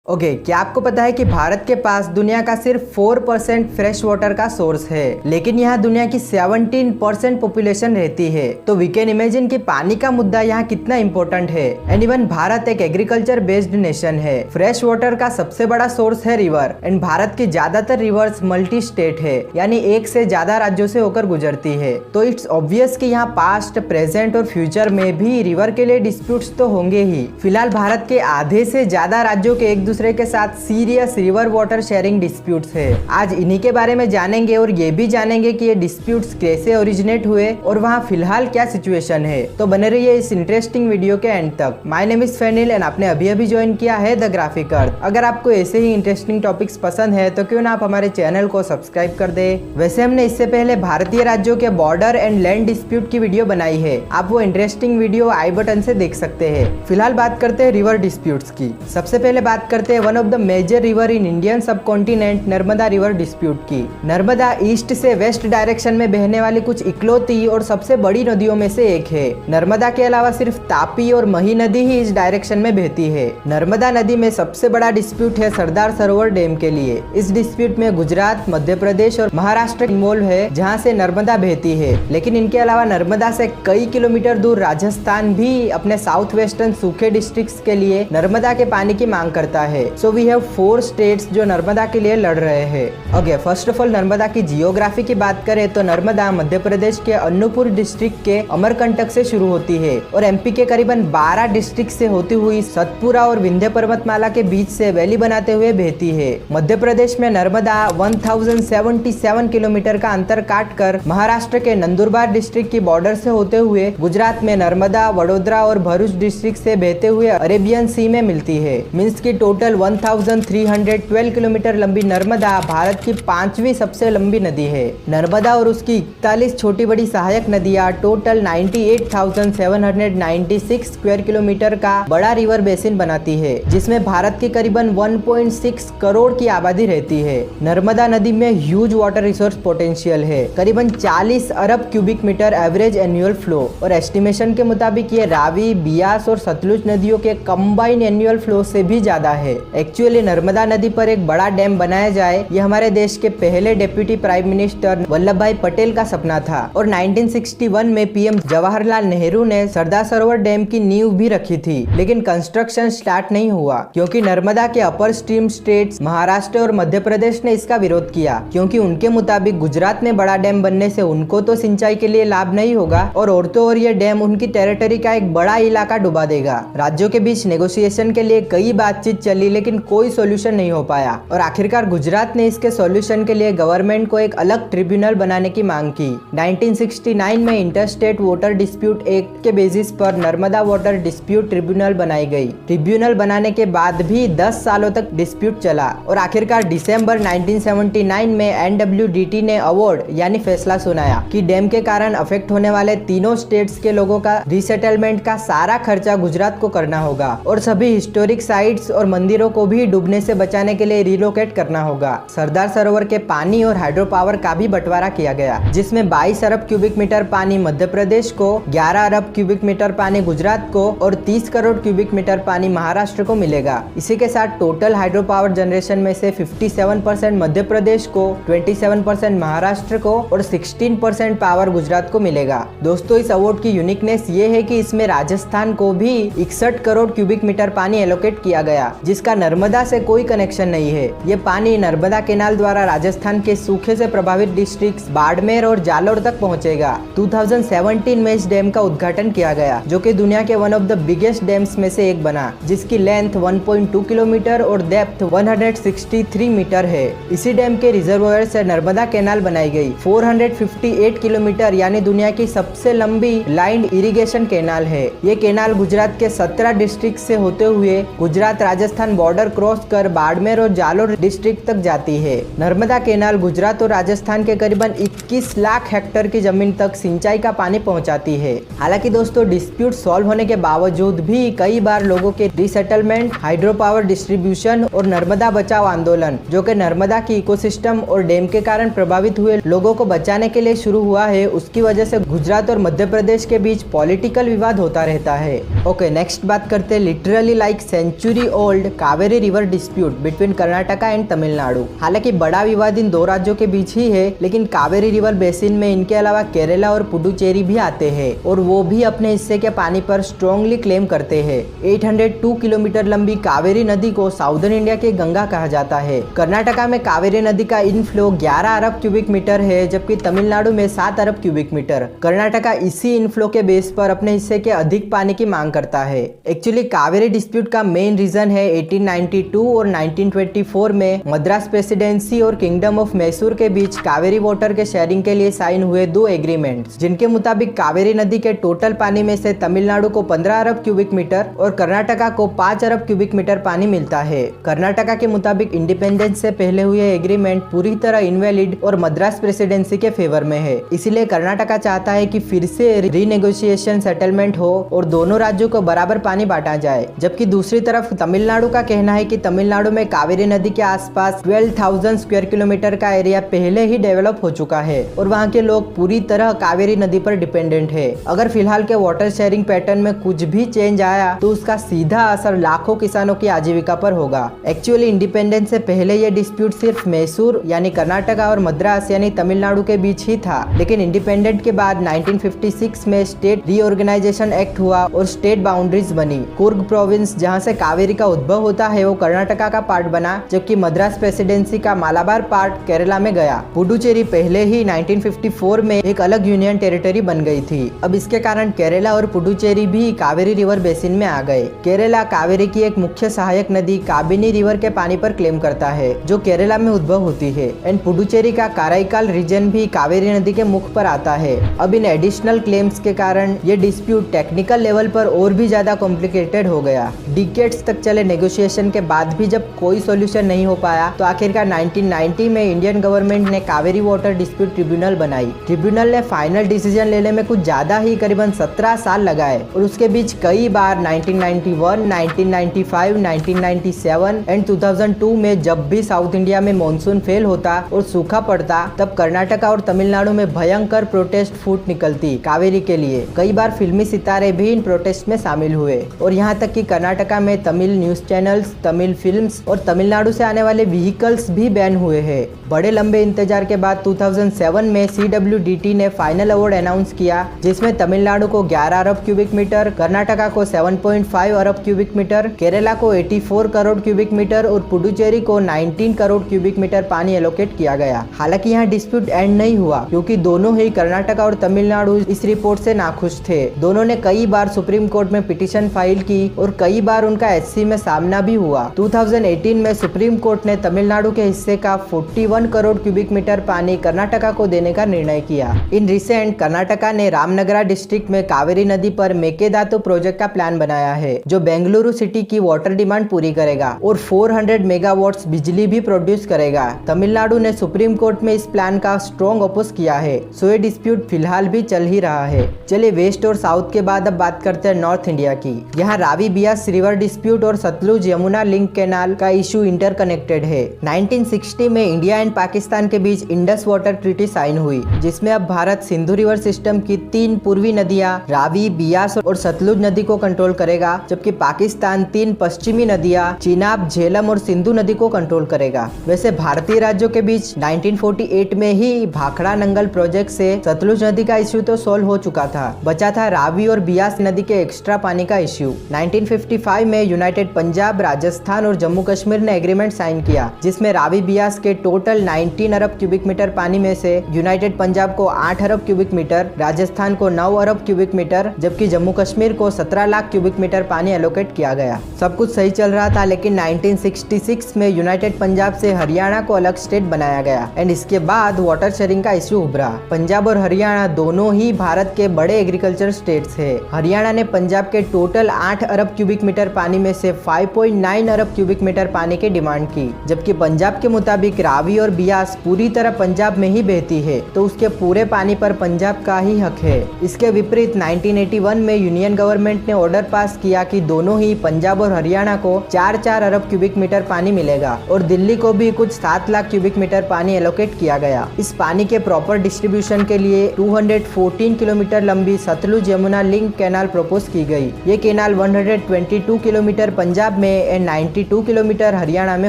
क्या आपको पता है कि भारत के पास दुनिया का सिर्फ 4% फ्रेश वाटर का सोर्स है, लेकिन यहाँ दुनिया की 17% पॉपुलेशन रहती है। तो वी कैन इमेजिन कि पानी का मुद्दा यहाँ कितना इम्पोर्टेंट है। एंड इवन भारत एक एग्रीकल्चर बेस्ड नेशन है। फ्रेश वाटर का सबसे बड़ा सोर्स है रिवर। एंड भारत की ज्यादातर रिवर्स मल्टी स्टेट है, यानी एक से ज्यादा राज्यों से होकर गुजरती है। तो इट्स ऑब्वियस कि यहाँ पास्ट, प्रेजेंट और फ्यूचर में भी रिवर के लिए डिस्प्यूट्स तो होंगे ही। फिलहाल भारत के आधे से ज्यादा राज्यों के एक दूसरे के साथ serious river water sharing disputes है। आज इन्हीं के बारे में जानेंगे और ये भी जानेंगे कि ये डिस्प्यूट्स कैसे ओरिजिनेट हुए और वहाँ फिलहाल क्या सिचुएशन है। तो बने रहिए इस इंटरेस्टिंग वीडियो के एंड तक। My name is Fenil and आपने अभी ज्वाइन किया है द ग्राफिक अर्थ। अगर आपको ऐसे ही इंटरेस्टिंग टॉपिक्स पसंद है तो क्यों ना आप हमारे चैनल को सब्सक्राइब कर दे। वैसे हमने इससे पहले भारतीय राज्यों के बॉर्डर एंड लैंड डिस्प्यूट की वीडियो बनाई है, आप वो इंटरेस्टिंग वीडियो आई बटन से देख सकते हैं। फिलहाल बात करते हैं रिवर डिस्प्यूट्स की। सबसे पहले बात करते हैं one of the major river in Indian subcontinent, Narmada river dispute की। नर्मदा ईस्ट से वेस्ट डायरेक्शन में बहने वाली कुछ इकलौती और सबसे बड़ी नदियों में से एक है। नर्मदा के अलावा सिर्फ तापी और मही नदी ही इस डायरेक्शन में बहती है। नर्मदा नदी में सबसे बड़ा डिस्प्यूट है सरदार सरोवर डैम के लिए। इस डिस्प्यूट में गुजरात, मध्य प्रदेश और महाराष्ट्र इन्वॉल्व है, जहाँ से नर्मदा बहती है। लेकिन इनके अलावा नर्मदा से कई किलोमीटर दूर राजस्थान भी अपने साउथ वेस्टर्न सूखे डिस्ट्रिक्ट्स के लिए नर्मदा के पानी की मांग करता है। सो वी हैव 4 स्टेट्स जो नर्मदा के लिए लड़ रहे हैं। फर्स्ट ऑफ ऑल नर्मदा की जियोग्राफी की बात करें तो नर्मदा मध्य प्रदेश के अनूपपुर डिस्ट्रिक्ट के अमरकंटक से शुरू होती है और एमपी के करीबन 12 डिस्ट्रिक्ट से होती हुई सतपुरा और विंध्य पर्वतमाला के बीच से वैली बनाते हुए बहती है। मध्य प्रदेश में नर्मदा 1077 किलोमीटर का अंतर काट कर महाराष्ट्र के नंदुरबार डिस्ट्रिक्ट की बॉर्डर से होते हुए गुजरात में नर्मदा, वडोदरा और भरूच डिस्ट्रिक्ट से बहते हुए अरेबियन सी में मिलती है। मीन्स की टोटल 1312 किलोमीटर लंबी नर्मदा भारत की 5वीं सबसे लंबी नदी है। नर्मदा और उसकी 41 छोटी बड़ी सहायक नदियां टोटल 98,796 स्क्वायर किलोमीटर का बड़ा रिवर बेसिन बनाती है, जिसमें भारत की करीबन 1.6 करोड़ की आबादी रहती है। नर्मदा नदी में ह्यूज वाटर रिसोर्स पोटेंशियल है, करीबन 40 अरब cubic metre average annual flow, और एस्टिमेशन के मुताबिक ये रावी, बियास और सतलुज नदियों के कंबाइंड एनुअल फ्लो से भी ज्यादा है। एक्चुअली नर्मदा नदी पर एक बड़ा डैम बनाया जाए, ये हमारे देश के पहले डेप्यूटी प्राइम मिनिस्टर वल्लभ भाई पटेल का सपना था और 1961 में पीएम जवाहरलाल नेहरू ने सरदार सरोवर डैम की नींव भी रखी थी। लेकिन कंस्ट्रक्शन स्टार्ट नहीं हुआ क्योंकि नर्मदा के अपर स्ट्रीम स्टेट्स महाराष्ट्र और मध्य प्रदेश ने इसका विरोध किया, क्योंकि उनके मुताबिक गुजरात में बड़ा डैम बनने से उनको तो सिंचाई के लिए लाभ नहीं होगा और तो और ये डैम उनकी टेरिटरी का एक बड़ा इलाका डुबा देगा। राज्यों के बीच नेगोशिएशन के लिए कई बातचीत चली, लेकिन कोई सॉल्यूशन नहीं हो पाया और आखिरकार गुजरात ने इसके सॉल्यूशन के लिए गवर्नमेंट को एक अलग ट्रिब्यूनल बनाने की मांग की। 1969 में इंटरस्टेट वाटर डिस्प्यूट एक्ट के बेसिस पर नर्मदा वाटर डिस्प्यूट ट्रिब्यूनल बनाई गई। ट्रिब्यूनल बनाने के बाद भी 10 सालों तक डिस्प्यूट चला और आखिरकार दिसंबर 1979 में एनडब्ल्यूडीटी ने अवार्ड यानी फैसला सुनाया कि डैम के कारण अफेक्ट होने वाले तीनों स्टेट्स के लोगों का रीसेटलमेंट का सारा खर्चा गुजरात को करना होगा और सभी हिस्टोरिक साइट्स और मंदिरों को भी डूबने से बचाने के लिए रिलोकेट करना होगा। सरदार सरोवर के पानी और हाइड्रो पावर का भी बंटवारा किया गया, जिसमें 22 अरब क्यूबिक मीटर पानी मध्य प्रदेश को, 11 अरब क्यूबिक मीटर पानी गुजरात को और 30 करोड़ क्यूबिक मीटर पानी महाराष्ट्र को मिलेगा। इसी के साथ टोटल हाइड्रो पावर जनरेशन में से 57% मध्य प्रदेश को, 27% महाराष्ट्र को और 16% पावर गुजरात को मिलेगा। दोस्तों, इस अवार्ड की यूनिकनेस ये है कि इसमें राजस्थान को भी 61 करोड़ क्यूबिक मीटर पानी एलोकेट किया गया, जिसका नर्मदा से कोई कनेक्शन नहीं है। ये पानी नर्मदा केनाल द्वारा राजस्थान के सूखे से प्रभावित डिस्ट्रिक्ट्स बाड़मेर और जालोर तक पहुंचेगा। 2017 में इस डैम का उद्घाटन किया गया, जो कि दुनिया के one of the biggest dams में से एक बना, जिसकी लेंथ 1.2 किलोमीटर और डेप्थ 163 मीटर है। इसी डैम के रिजर्वोयर से नर्मदा केनाल बनाई गई। 458 किलोमीटर यानी दुनिया की सबसे लंबी लाइन्ड इरिगेशन केनाल है। ये केनाल गुजरात के 17 डिस्ट्रिक्ट से होते हुए गुजरात राजस्थान बॉर्डर क्रॉस कर बाड़मेर और जालोर डिस्ट्रिक्ट तक जाती है। नर्मदा केनाल गुजरात और राजस्थान के करीबन 21 लाख हेक्टेयर की जमीन तक सिंचाई का पानी पहुंचाती है। हालांकि दोस्तों, डिस्प्यूट सॉल्व होने के बावजूद भी कई बार लोगों के रीसेटलमेंट, हाइड्रो पावर डिस्ट्रीब्यूशन और नर्मदा बचाओ आंदोलन, जो कि नर्मदा की इकोसिस्टम और डैम के कारण प्रभावित हुए लोगों को बचाने के लिए शुरू हुआ है, उसकी वजह से गुजरात और मध्य प्रदेश के बीच पॉलिटिकल विवाद होता रहता है। नेक्स्ट बात करते हैं literally like century old Kaveri river dispute between Karnataka and Tamil Nadu. हालांकि बड़ा विवाद इन दो राज्यों के बीच ही है, लेकिन कावेरी रिवर बेसिन में इनके अलावा केरला और पुडुचेरी भी आते हैं और वो भी अपने हिस्से के पानी पर स्ट्रॉन्गली क्लेम करते हैं। 802 किलोमीटर लंबी कावेरी नदी को साउदर्न इंडिया की गंगा कहा जाता है। कर्नाटका में कावेरी नदी का इनफ्लो 11 अरब क्यूबिक मीटर है, जबकि तमिलनाडु में 7 अरब क्यूबिक मीटर। कर्नाटका इसी इनफ्लो के बेस पर अपने हिस्से के अधिक पानी की मांग करता है। एक्चुअली कावेरी डिस्प्यूट का मेन रीजन है 1892 और 1924 में मद्रास प्रेसिडेंसी और किंगडम ऑफ मैसूर के बीच कावेरी वाटर के शेयरिंग के लिए साइन हुए 2 एग्रीमेंट्स, जिनके मुताबिक कावेरी नदी के टोटल पानी में से तमिलनाडु को 15 अरब क्यूबिक मीटर और कर्नाटका को 5 अरब क्यूबिक मीटर पानी मिलता है। कर्नाटका के मुताबिक इंडिपेंडेंस से पहले हुए एग्रीमेंट पूरी तरह इनवैलिड और मद्रास प्रेसिडेंसी के फेवर में है। इसीलिए कर्नाटका चाहता है कि फिर से रीनेगोशिएशन सेटलमेंट हो और दोनों राज्यों को बराबर पानी बांटा जाए। जबकि दूसरी तरफ तमिलनाडु का कहना है कि तमिलनाडु में कावेरी नदी के आसपास 12,000 स्क्वायर किलोमीटर का एरिया पहले ही डेवलप हो चुका है और वहाँ के लोग पूरी तरह कावेरी नदी पर डिपेंडेंट है। अगर फिलहाल के वाटर शेयरिंग पैटर्न में कुछ भी चेंज आया तो उसका सीधा असर लाखों किसानों की आजीविका पर होगा। एक्चुअली इंडिपेंडेंस से पहले ये डिस्प्यूट सिर्फ मैसूर यानी कर्नाटका और मद्रास यानी तमिलनाडु के बीच ही था, लेकिन इंडिपेंडेंट के बाद 1956 में स्टेट रीऑर्गेनाइजेशन एक्ट हुआ और स्टेट बाउंड्रीज बनी। कुर्ग प्रोविंस जहां से कावेरी का उद्भव होता है वो कर्नाटका का पार्ट बना, जबकि मद्रास प्रेसिडेंसी का मालाबार पार्ट केरला में गया। पुडुचेरी पहले ही 1954 में एक अलग यूनियन टेरिटरी बन गई थी। अब इसके कारण केरला और पुडुचेरी भी कावेरी रिवर बेसिन में आ गए। केरला कावेरी की एक मुख्य सहायक नदी काबिनी रिवर के पानी पर क्लेम करता है, जो केरला में उद्भव होती है, एंड पुडुचेरी का काराइकाल रीजन भी कावेरी नदी के मुख पर आता है। अब इन एडिशनल क्लेम्स के कारण ये डिस्प्यूट टेक्निकल लेवल पर और भी ज्यादा कॉम्प्लिकेटेड हो गया। डिकेड्स तक चले नेगोशिएशन के बाद भी जब कोई सॉल्यूशन नहीं हो पाया तो आखिरकार 1990 में इंडियन गवर्नमेंट ने कावेरी वाटर डिस्प्यूट ट्रिब्यूनल बनाई। ट्रिब्यूनल ने फाइनल डिसीजन लेने में कुछ ज्यादा ही करीबन 17 साल लगाए और उसके बीच कई बार 1991, 1995, 1997 एंड 2002 में जब भी साउथ इंडिया में मॉनसून फेल होता और सूखा पड़ता तब कर्नाटका और तमिलनाडु में भयंकर प्रोटेस्ट फूट निकलती कावेरी के लिए। कई बार फिल्मी सितारे भी इन प्रोटेस्ट में शामिल हुए और यहाँ तक कि कर्नाटका में Tamil news channels, Tamil films और तमिलनाडु से आने वाले व्हीकल्स भी बैन हुए हैं। बड़े लंबे इंतजार के बाद 2007 में CWDT ने फाइनल अवार्ड अनाउंस किया, जिसमें तमिलनाडु को 11 अरब क्यूबिक मीटर, कर्नाटका को 7.5 अरब क्यूबिक मीटर, केरला को 84 करोड़ क्यूबिक मीटर और पुडुचेरी को 19 करोड़ क्यूबिक मीटर पानी एलोकेट किया गया। हालांकि यहाँ डिस्प्यूट एंड नहीं हुआ, क्योंकि दोनों ही कर्नाटका और तमिलनाडु इस रिपोर्ट से नाखुश थे। दोनों ने कई बार सुप्रीम कोर्ट में पिटीशन फाइल की और कई बार उनका SC में सामना भी हुआ। 2018 में सुप्रीम कोर्ट ने तमिलनाडु के हिस्से का 41 करोड़ क्यूबिक मीटर पानी कर्नाटका को देने का निर्णय किया। इन रिसेंट कर्नाटका ने रामनगरा डिस्ट्रिक्ट में कावेरी नदी पर मेकेदातु प्रोजेक्ट का प्लान बनाया है, जो बेंगलुरु सिटी की वाटर डिमांड पूरी करेगा और 400 मेगावाट्स बिजली भी प्रोड्यूस करेगा। तमिलनाडु ने सुप्रीम कोर्ट में इस प्लान का स्ट्रॉन्ग अपोज किया है, सो ये डिस्प्यूट फिलहाल भी चल ही रहा है। चलिए वेस्ट और साउथ के बाद अब बात करते हैं नॉर्थ इंडिया की। यहाँ रावी बियास रिवर डिस्प्यूट और सतलुज यमुना लिंक कैनाल का इशू इंटरकनेक्टेड है। 1960 में इंडिया एंड पाकिस्तान के बीच इंडस वाटर ट्रीटी साइन हुई, जिसमें अब भारत सिंधु रिवर सिस्टम की 3 पूर्वी नदियां रावी, बियास और सतलुज नदी को कंट्रोल करेगा, जबकि पाकिस्तान 3 पश्चिमी नदियां चिनाब, झेलम और सिंधु नदी को कंट्रोल करेगा। वैसे भारतीय राज्यों के बीच 1948 में ही भाखड़ा नंगल प्रोजेक्ट से सतलुज नदी का इश्यू तो सॉल्व हो चुका था, बचा था रावी और बियास नदी के एक्स्ट्रा पानी का इश्यू। 1955 में यूनाइटेड पंजाब, राजस्थान और जम्मू कश्मीर ने एग्रीमेंट साइन किया, जिसमें रावी बियास के टोटल 19 अरब क्यूबिक मीटर पानी में से यूनाइटेड पंजाब को 8 अरब क्यूबिक मीटर, राजस्थान को 9 अरब क्यूबिक मीटर, जबकि जम्मू कश्मीर को 17 लाख क्यूबिक मीटर पानी एलोकेट किया गया। सब कुछ सही चल रहा था, लेकिन 1966 में यूनाइटेड पंजाब से हरियाणा को अलग स्टेट बनाया गया एंड इसके बाद वाटर शेयरिंग का इश्यू उभरा। पंजाब और हरियाणा दोनों ही भारत के बड़े एग्रीकल्चर स्टेट्स है। हरियाणा ने पंजाब के टोटल 8 अरब क्यूबिक मीटर पानी में से 5.9 अरब क्यूबिक मीटर पानी की डिमांड की, जबकि पंजाब के मुताबिक रावी और बियास पूरी तरह पंजाब में ही बहती है, तो उसके पूरे पानी पर पंजाब का ही हक है। इसके विपरीत 1981 में यूनियन गवर्नमेंट ने ऑर्डर पास किया कि दोनों ही पंजाब और हरियाणा को 4-4 अरब क्यूबिक मीटर पानी मिलेगा और दिल्ली को भी कुछ 7 लाख क्यूबिक मीटर पानी एलोकेट किया गया। इस पानी के प्रॉपर डिस्ट्रीब्यूशन के लिए 214 किलोमीटर लंबी Sutlej Yamuna link canal propose की गई। ये कैनाल 122 किलोमीटर पंजाब में एंड 92 किलोमीटर हरियाणा में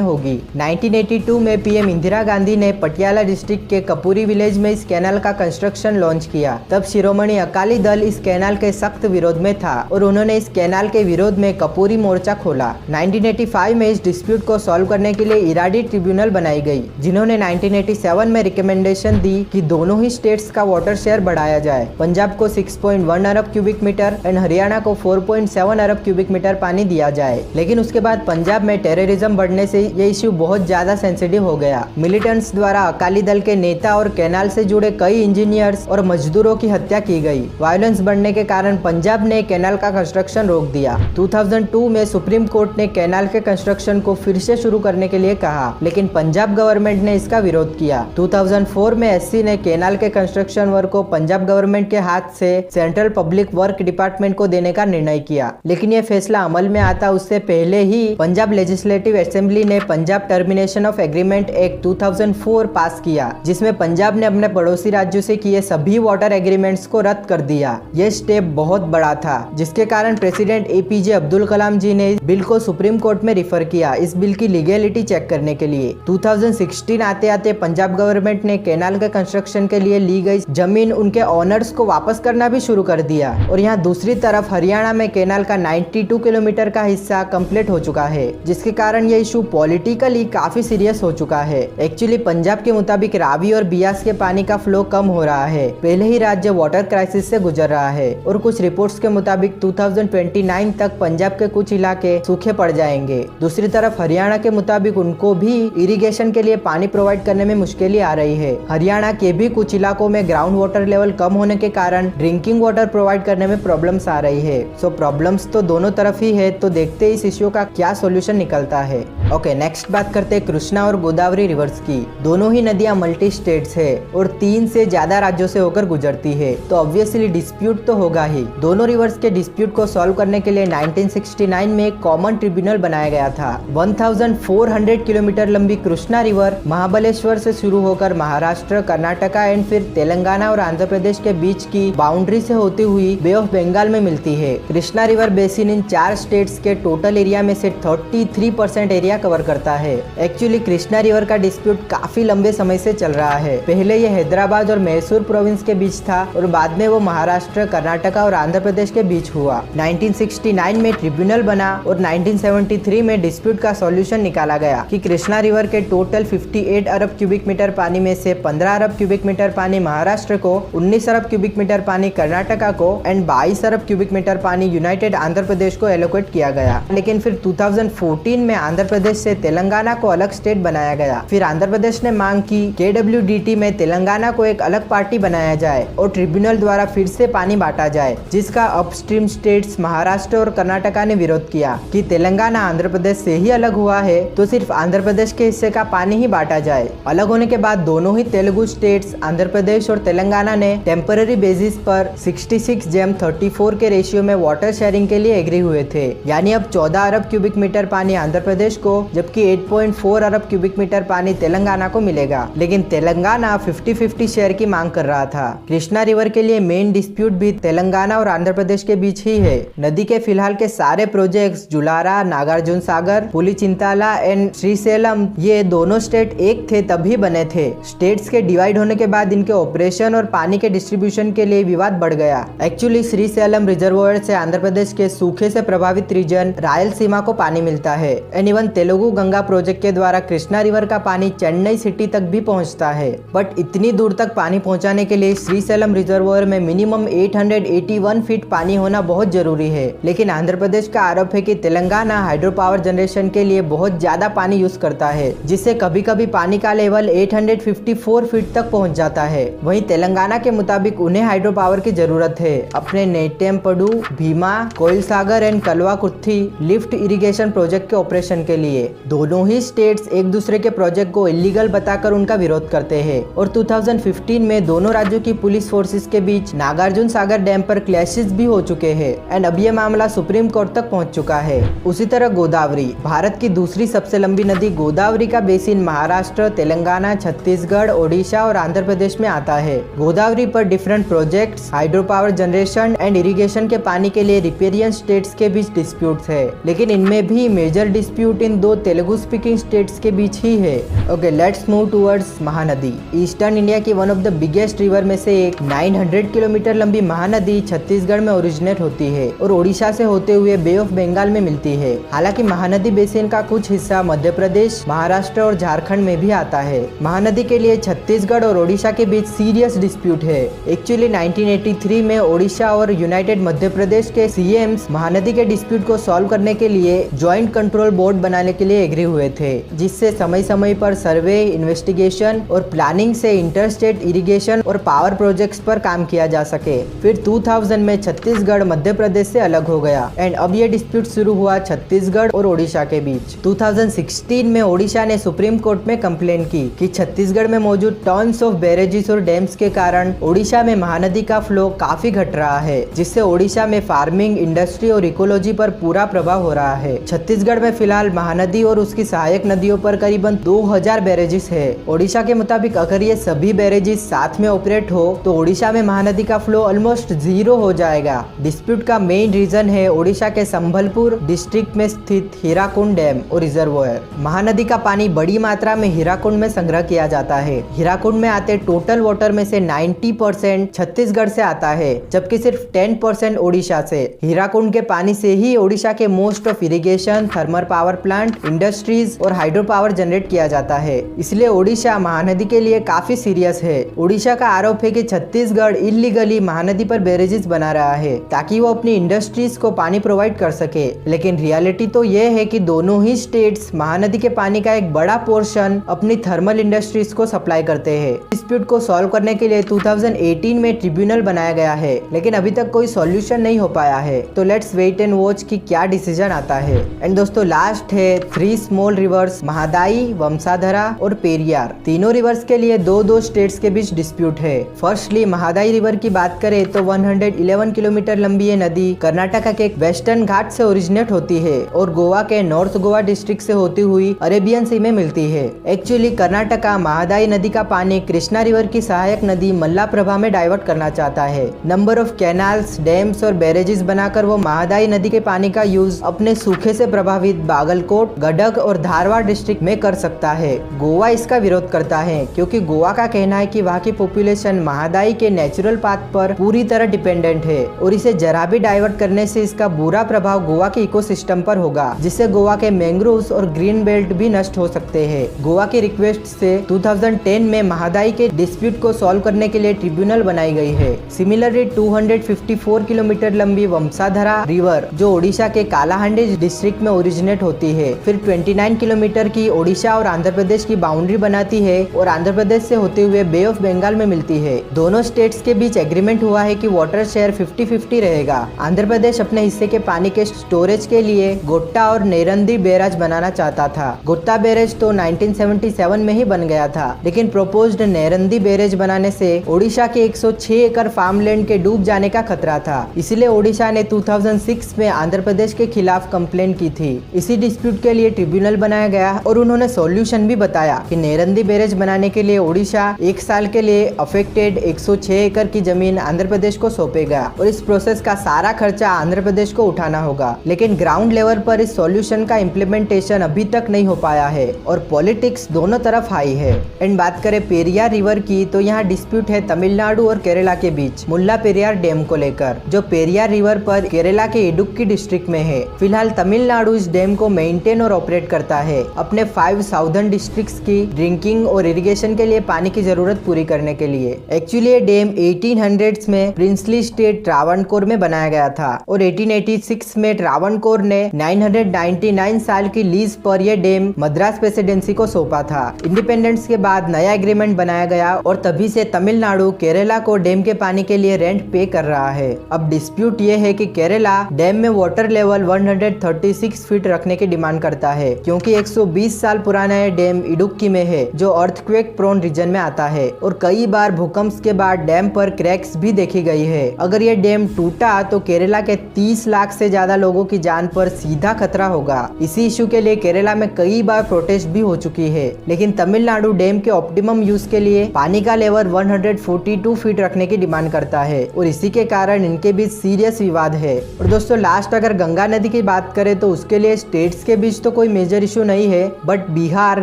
होगी। 1982 में पीएम इंदिरा गांधी ने पटियाला डिस्ट्रिक्ट के कपूरी विलेज में इस कैनाल का कंस्ट्रक्शन लॉन्च किया। तब शिरोमणि अकाली दल इस कैनाल के सख्त विरोध में था और उन्होंने इस कैनाल के विरोध में कपूरी मोर्चा खोला। 1985 में इस डिस्प्यूट को सॉल्व करने के लिए इराडी ट्रिब्यूनल बनाई गई, जिन्होंने 1987 में रिकमेंडेशन दी कि दोनों ही स्टेट्स का वाटर शेयर बढ़ाया जाए। पंजाब को 6.1 अरब क्यूबिक मीटर एंड हरियाणा को 4.7 अरब क्यूबिक मीटर पानी दिया जाए। लेकिन उसके बाद पंजाब में टेररिज्म बढ़ने से ये इश्यू बहुत ज्यादा सेंसिटिव हो गया। मिलिटेंट्स द्वारा अकाली दल के नेता और कैनाल से जुड़े कई इंजीनियर्स और मजदूरों की हत्या की गई। वायलेंस बढ़ने के कारण पंजाब ने कैनाल का कंस्ट्रक्शन रोक दिया। 2002 में सुप्रीम कोर्ट ने कैनाल के कंस्ट्रक्शन को फिर से शुरू करने के लिए कहा, लेकिन पंजाब गवर्नमेंट ने इसका विरोध किया। 2004 में एससी ने कैनाल के कंस्ट्रक्शन वर्क को पंजाब गवर्नमेंट के हाथ से सेंट्रल पब्लिक वर्क डिपार्टमेंट को देने का निर्णय किया, लेकिन यह फैसला अमल में आता उससे पहले ही पंजाब लेजिस्लेटिव असेंबली ने Punjab termination of agreement act 2004 पास किया, जिसमें पंजाब ने अपने पड़ोसी राज्यों से किए सभी वाटर एग्रीमेंट्स को रद्द कर दिया। यह स्टेप बहुत बड़ा था, जिसके कारण प्रेसिडेंट एपीजे अब्दुल कलाम जी ने बिल को सुप्रीम कोर्ट में रिफर किया इस बिल की लीगैलिटी चेक करने के लिए। 2016 आते आते पंजाब गवर्नमेंट ने कैनाल के कंस्ट्रक्शन के लिए ली गई जमीन उनके ओनर्स को वापस करना भी शुरू कर दिया। और यहाँ दूसरी तरफ हरियाणा में कैनाल का 92 किलोमीटर का हिस्सा कंप्लीट हो चुका है, जिसके कारण यह इशू पॉलिटिकली काफी सीरियस हो चुका है। एक्चुअली पंजाब के मुताबिक रावी और बियास के पानी का फ्लो कम हो रहा है, पहले ही राज्य वाटर क्राइसिस से गुजर रहा है और कुछ रिपोर्ट्स के मुताबिक 2029 तक पंजाब के कुछ इलाके सूखे पड़ जाएंगे। दूसरी तरफ हरियाणा के मुताबिक उनको भी इरिगेशन के लिए पानी प्रोवाइड करने में मुश्किलें आ रही है। हरियाणा के भी कुछ इलाकों में ग्राउंड वाटर लेवल कम होने के कारण ड्रिंकिंग वाटर प्रोवाइड करने में प्रॉब्लम्स आ रही है। सो प्रॉब्लम्स तो दोनों तरफ ही है, तो देखते हैं इस इश्यू का क्या सॉल्यूशन निकलता है। ओके, नेक्स्ट बात करते हैं कृष्णा और गोदावरी रिवर्स की। दोनों ही नदियां मल्टी स्टेट्स है और 3 से ज्यादा राज्यों से होकर गुजरती है, तो ऑब्वियसली डिस्प्यूट तो होगा ही। दोनों रिवर्स के डिस्प्यूट को सॉल्व करने के लिए 1969 में एक कॉमन ट्रिब्यूनल बनाया गया था। 1400 किलोमीटर लंबी कृष्णा रिवर महाबलेश्वर से शुरू होकर महाराष्ट्र, कर्नाटका एंड फिर तेलंगाना और आंध्र प्रदेश के बीच की बाउंड्री से होती हुई बे ऑफ बंगाल में मिलती है। कृष्णा रिवर बेसिन इन 4 स्टेट्स के टोटल एरिया में से 33% एरिया कवर करता है। एक्चुअली कृष्णा रिवर का डिस्प्यूट काफी लंबे समय से चल रहा है। पहले ये हैदराबाद और मैसूर प्रोविंस के बीच था और बाद में वो महाराष्ट्र, कर्नाटका और आंध्र प्रदेश के बीच हुआ। 1969 में ट्रिब्यूनल बना और 1973 में डिस्प्यूट का सॉल्यूशन निकाला गया कि कृष्णा रिवर के टोटल 58 अरब क्यूबिक मीटर पानी में से 15 अरब क्यूबिक मीटर पानी महाराष्ट्र को, 19 अरब क्यूबिक मीटर पानी कर्नाटका को एंड 22 अरब क्यूबिक मीटर पानी यूनाइटेड आंध्र प्रदेश को एलोकेट किया गया। लेकिन फिर 2014 में आंध्र प्रदेश से तेलंगाना को अलग स्टेट बनाया गया। फिर आंध्र प्रदेश ने मांग की KWDT में तेलंगाना को एक अलग पार्टी बनाया जाए और ट्रिब्यूनल द्वारा फिर से पानी बांटा जाए, जिसका अपस्ट्रीम स्टेट्स महाराष्ट्र और कर्नाटका ने विरोध किया कि तेलंगाना आंध्र प्रदेश से ही अलग हुआ है तो सिर्फ आंध्र प्रदेश के हिस्से का पानी ही बांटा जाए। अलग होने के बाद दोनों ही तेलुगु स्टेट्स आंध्र प्रदेश और तेलंगाना ने टेम्पररी बेसिस पर 66:34 के रेशियो में वाटर शेयरिंग के लिए एग्री हुए थे। यानी अब 14 अरब क्यूबिक मीटर पानी आंध्र प्रदेश को जबकि 8.4 अरब क्यूबिक मीटर पानी तेलंगाना को मिलेगा। लेकिन तेलंगाना 50-50 शेयर की मांग कर रहा था। कृष्णा रिवर के लिए मेन डिस्प्यूट भी तेलंगाना और आंध्र प्रदेश के बीच ही है। नदी के फिलहाल के सारे प्रोजेक्ट्स जुलारा, नागार्जुन सागर, पुलिचिंताला एंड श्रीशैलम, ये दोनों स्टेट एक थे तभी बने थे। स्टेट्स के डिवाइड होने के बाद इनके ऑपरेशन और पानी के डिस्ट्रीब्यूशन के लिए विवाद बढ़ गया। एक्चुअली श्रीशैलम रिजर्वोयर से आंध्र प्रदेश के सूखे से प्रभावित रीजन रायलसीमा को पानी मिलता है। And even Telugu Ganga project के द्वारा कृष्णा रिवर का पानी चेन्नई सिटी तक भी पहुंचता है। बट इतनी दूर तक पानी पहुंचाने के लिए श्रीशैलम रिजर्वोयर में मिनिमम 881 फीट पानी होना बहुत जरूरी है। लेकिन आंध्र प्रदेश का आरोप है कि तेलंगाना हाइड्रो पावर जनरेशन के लिए बहुत ज्यादा पानी यूज करता है, जिससे कभी कभी पानी का लेवल 854 फीट तक पहुंच जाता है। वहीं तेलंगाना के मुताबिक उन्हें हाइड्रो पावर की जरूरत है अपने नेटेमपडू, भीमा, कोयल सागर एंड कलवा कुर्थी लिफ्ट इरिगेशन प्रोजेक्ट के ऑपरेशन के लिए। दोनों ही स्टेट्स एक दूसरे के प्रोजेक्ट को इलीगल बताकर उनका विरोध करते हैं और 2015 में दोनों राज्यों की पुलिस फोर्सेस के बीच नागार्जुन सागर डैम पर क्लैशेस भी हो चुके हैं एंड अब यह मामला सुप्रीम कोर्ट तक पहुंच चुका है। उसी तरह गोदावरी, भारत की दूसरी सबसे लंबी नदी गोदावरी का बेसिन महाराष्ट्र, तेलंगाना, छत्तीसगढ़, ओडिशा और आंध्र प्रदेश में आता है। गोदावरी पर different projects, hydro power generation and irrigation के पानी के लिए रिपेरियन स्टेट्स के बीच डिस्प्यूट्स है। लेकिन लेकिन इनमें भी मेजर डिस्प्यूट इन दो तेलुगु स्पीकिंग स्टेट्स के बीच ही है। Okay, let's move towards Mahanadi. Eastern India की one of the biggest river में से एक 900 किलोमीटर लंबी महानदी छत्तीसगढ़ में ओरिजिनेट होती है और ओडिशा से होते हुए बे ऑफ बंगाल में मिलती है। हालांकि महानदी बेसिन का कुछ हिस्सा मध्य प्रदेश, महाराष्ट्र और झारखंड में भी आता है। महानदी के लिए छत्तीसगढ़ और ओडिशा के बीच सीरियस डिस्प्यूट है। एक्चुअली 1983 में ओडिशा और यूनाइटेड मध्य प्रदेश के सीएम्स महानदी के डिस्प्यूट को सॉल्व करने के लिए ज्वाइंट कंट्रोल बोर्ड बनाने के लिए एग्री हुए थे, जिससे समय समय पर सर्वे, इन्वेस्टिगेशन और प्लानिंग से इंटरस्टेट इरिगेशन और पावर प्रोजेक्ट्स पर काम किया जा सके। फिर 2000 में छत्तीसगढ़ मध्य प्रदेश से अलग हो गया एंड अब ये डिस्प्यूट शुरू हुआ छत्तीसगढ़ और ओडिशा के बीच। 2016 में ओडिशा ने सुप्रीम कोर्ट में कंप्लेन की कि छत्तीसगढ़ में मौजूद टॉन्स ऑफ बैरेजेस और डैम्स के कारण ओडिशा में महानदी का फ्लो काफी घट रहा है, जिससे ओडिशा में फार्मिंग, इंडस्ट्री और इकोलॉजी पर पूरा प्रभाव हो रहा है। छत्तीसगढ़ में फिलहाल महानदी और उसकी सहायक नदियों पर करीबन 2000 बैरेजेस है। ओडिशा के मुताबिक अगर ये सभी बैरेजेस साथ में ऑपरेट हो तो ओडिशा में महानदी का फ्लो ऑलमोस्ट जीरो हो जाएगा। डिस्प्यूट का मेन रीजन है ओडिशा के संबलपुर डिस्ट्रिक्ट में स्थित हीराकुंड डैम और रिजर्वोयर। महानदी का पानी बड़ी मात्रा में हीराकुंड में संग्रह किया जाता है। हीराकुंड में आते टोटल वाटर में से 90% छत्तीसगढ़ से आता है, जबकि सिर्फ 10% ओडिशा से। हीराकुंड के पानी से ही ओडिशा के most of irrigation, thermal power plant, industries और हाइड्रो पावर जनरेट किया जाता है। इसलिए ओडिशा महानदी के लिए काफी सीरियस है। ओडिशा का आरोप है कि छत्तीसगढ़ इलीगली महानदी पर बैरेजेस बना रहा है ताकि वो अपनी इंडस्ट्रीज को पानी प्रोवाइड कर सके, लेकिन रियलिटी तो ये है कि दोनों ही स्टेट्स महानदी के पानी का एक बड़ा पोर्शन अपनी थर्मल इंडस्ट्रीज को सप्लाई करते हैं। डिस्प्यूट को सॉल्व करने के लिए 2018 में ट्रिब्यूनल बनाया गया है, लेकिन अभी तक कोई सॉल्यूशन नहीं हो पाया है। तो लेट्स वेट एंड वॉच कि क्या डिसीजन आता है। एंड दोस्तों लास्ट है 3 स्मॉल रिवर्स महादाई, वंशाधरा और पेरियार। तीनों रिवर्स के लिए दो स्टेट्स के बीच डिस्प्यूट है। फर्स्टली महादाई रिवर की बात करें तो 111 किलोमीटर लंबी ये नदी कर्नाटक के एक वेस्टर्न घाट से ओरिजिनेट होती है और गोवा के नॉर्थ गोवा डिस्ट्रिक्ट से होती हुई अरेबियन सी में मिलती है। एक्चुअली कर्नाटका महादाई नदी का पानी कृष्णा रिवर की सहायक नदी मल्लाप्रभा में डाइवर्ट करना चाहता है। नंबर ऑफ कैनाल्स, डैम्स और बैरेजेस बनाकर वो महादाई नदी के पानी का यूज अपने सूखे से प्रभावित बागलकोट, गडग और धारवाड़ डिस्ट्रिक्ट में कर सकता है। गोवा इसका विरोध करता है क्योंकि गोवा का कहना है कि वहाँ की पॉपुलेशन महादाई के नेचुरल पाथ पर पूरी तरह डिपेंडेंट है और इसे जरा भी डाइवर्ट करने से इसका बुरा प्रभाव गोवा के इकोसिस्टम पर होगा, जिससे गोवा के मैंग्रोव्स और ग्रीन बेल्ट भी नष्ट हो सकते हैं। गोवा की रिक्वेस्ट से 2010 में महादाई के डिस्प्यूट को सॉल्व करने के लिए ट्रिब्यूनल बनाई गई है। सिमिलरली 254 किलोमीटर लंबी वंशाधरा रिवर जो ओडिशा के कालाहांडी डिस्ट्रिक्ट में ओरिजिनेट होती है, फिर 29 किलोमीटर की ओडिशा और आंध्र प्रदेश की बाउंड्री बनाती है और आंध्र प्रदेश से होते हुए बे ऑफ बंगाल में मिलती है। दोनों स्टेट्स के बीच एग्रीमेंट हुआ है कि वाटर शेयर 50-50 रहेगा। आंध्र प्रदेश अपने हिस्से के पानी के स्टोरेज के लिए गोट्टा और नेरंदी बैराज बनाना चाहता था। गोट्टा बैरेज तो 1977 में ही बन गया था, लेकिन प्रोपोज्ड नेरंदी बैरेज बनाने से ओडिशा के 106 एकड़ फार्मलैंड के डूब जाने का खतरा था। इसलिए ओडिशा ने 2006 में आंध्र प्रदेश के खिलाफ कंप्लेन की थी। इसी डिस्प्यूट के लिए ट्रिब्यूनल बनाया गया और उन्होंने सॉल्यूशन भी बताया कि नेरंदी बैरेज बनाने के लिए ओडिशा 1 साल के लिए अफेक्टेड 106 एकड़ की जमीन आंध्र प्रदेश को सौंपेगा और इस प्रोसेस का सारा खर्चा आंध्र प्रदेश को उठाना होगा। लेकिन ग्राउंड लेवल पर इस सॉल्यूशन का इम्प्लीमेंटेशन अभी तक नहीं हो पाया है और पॉलिटिक्स दोनों तरफ हाई है। एंड बात करें पेरियार रिवर की तो यहाँ डिस्प्यूट है तमिलनाडु और केरला के बीच मुल्ला पेरियार डैम को लेकर, जो पेरियार रिवर पर केरला के इडुक्की डिस्ट्रिक्ट में है। फिलहाल तमिलनाडु इस डैम को मेंटेन और ऑपरेट करता है अपने 5 साउदर्न डिस्ट्रिक्ट्स की ड्रिंकिंग और इरिगेशन के लिए पानी की जरूरत पूरी करने के लिए। एक्चुअली ये डैम 1800s में प्रिंसली स्टेट ट्रावणकोर में बनाया गया था और 1886 में ट्रावणकोर ने 999 साल की लीज पर यह डैम मद्रास प्रेसिडेंसी को सौंपा था। इंडिपेंडेंस के बाद नया एग्रीमेंट बनाया गया और तभी से तमिलनाडु केरला को डैम के पानी के लिए रेंट पे कर रहा है। अब डिस्प्यूट ये है कि केरला डैम में वाटर लेवल 136 फीट रखने की डिमांड करता है, क्योंकि 120 साल पुराना यह डैम इडुक्की में है जो अर्थक्वेक प्रोन रीजन में आता है और कई बार भूकंप के बाद डैम पर क्रैक्स भी देखी गई है। अगर यह डैम टूटा तो केरला के 30 लाख से ज्यादा लोगों की जान पर सीधा खतरा होगा। इसी इशू के लिए केरला में कई बार प्रोटेस्ट भी हो चुकी है, लेकिन तमिलनाडु डैम के ऑप्टिमम यूज के लिए पानी का लेवल 142 फीट रखने की डिमांड करता है और इसी के कारण इनके बीच सीरियस विवाद है। और दोस्तों लास्ट अगर गंगा नदी की बात करें तो उसके लिए स्टेट्स के बीच तो कोई मेजर इशू नहीं है, बट बिहार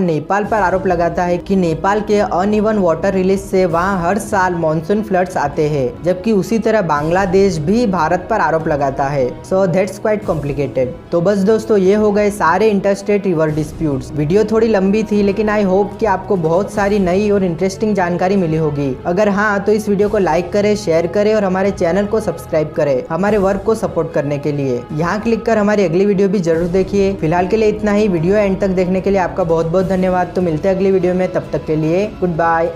नेपाल पर आरोप लगाता है कि नेपाल के अनइवन वाटर रिलीज से वहां हर साल मॉनसून फ्लड्स आते हैं, जबकि उसी तरह बांग्लादेश भी भारत पर आरोप लगाता है। So that's quite complicated. तो बस दोस्तों, ये हो गए सारे इंटरस्टेट रिवर डिस्प्यूट्स। वीडियो थोड़ी लंबी थी, लेकिन आई होप कि आपको बहुत सारी नई और इंटरेस्टिंग जानकारी मिली होगी। अगर हाँ, तो इस वीडियो को लाइक करें, शेयर करें और हमारे चैनल को सब्सक्राइब करें हमारे वर्क को सपोर्ट करने के लिए। यहाँ क्लिक कर हमारी अगली वीडियो भी जरूर देखिए। फिलहाल के लिए इतना ही। वीडियो एंड तक देखने के लिए आपका बहुत बहुत धन्यवाद। तो मिलते हैं अगली वीडियो में, तब तक के लिए गुड बाय।